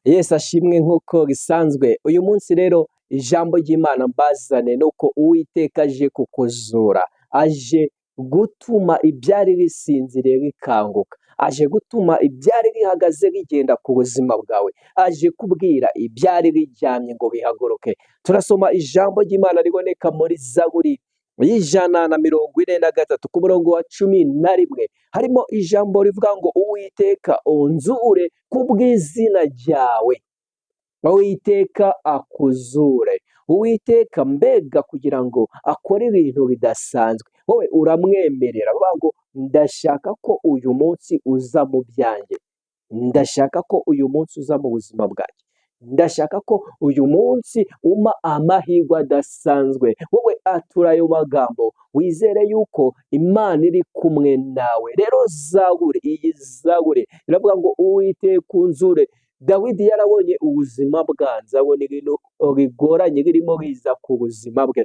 Yesu ashimwe nk'uko bisanzwe. Uyu munsi rero ijambo ry'Imana mbazane nuko Uwiteka aje kukuzura, aje gutuma ibyari bisinziriye bikanguka, aje gutuma ibyari bihagaze bigenda ku buzima bwawe, aje kubwira ibyari biryamye ngo bihaguruke. Turasoma ijambo ry'Imana riboneka muri Zaburi y'Ijana na 43 ku murongo wa 11, harimo ijambo rivuga ngo Uwiteka unzure kubw'izina ryawe. Uwiteka akuzure, Uwiteka mbega kugira ngo akore ibintu bidasanzwe, wowe uramwemerera uvuga ngo ndashaka ko uyu munsi uza mu byanjye, ndashaka ko uyu munsi uza mu buzima bwanjye, ndashaka ko uyu munsi umpa amahirwe adasanzwe. Wowe atura ayo magambo wizere yuko Imana iri kumwe nawe. Rero Zaburi, iyi Zaburi iravuga ngo Uwiteka unzure. Dawidi yarabonye ubuzima bwanze, abona ibintu bigoranye birimo biza ku buzima bwe,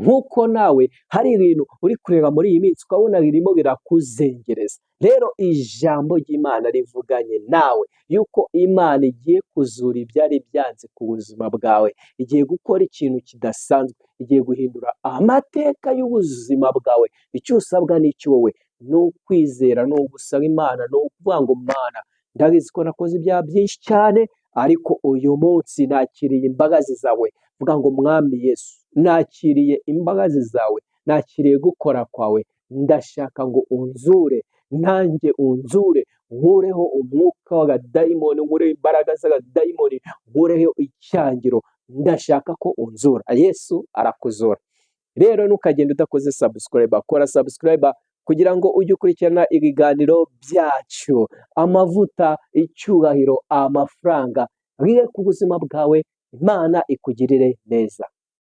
nk'uko nawe hari ibintu uri kureba muri iyi minsi ukabona birimo birakuzengereza. Rero ijambo ry'Imana rivuganye nawe yuko Imana igiye kuzura ibyari byanze ku buzima bwawe, igiye gukora ikintu kidasanzwe, igiye guhindura amateka y'ubuzima bwawe. Icyo usabwa n'icyo wowe ni ukwizera, ni ugusaba Imana, ni ukuvuga ngo Mana, ndabizi ko nakoze ibyaha byinshi cyane, ariko uyu munsi nakiriye imbabazi zawe. Vuga ngo Mwami Yesu, nakiriye imbabazi zawe, nakiriye gukora kwawe, ndashaka ngo unzure, nanjye unzure, nkureho umwuka w'abadayimoni, nkureho imbaraga z'abadayimoni, nkureho icyangiro, ndashaka ko unzura. Yesu arakuzura. Rero ntukagenda udakoze subscribe, kora subscribe kugira ngo ujye ukurikirana ibiganiro byacu. Amavuta, icyubahiro, amafaranga bibe ku buzima bwawe. Imana ikugirire neza.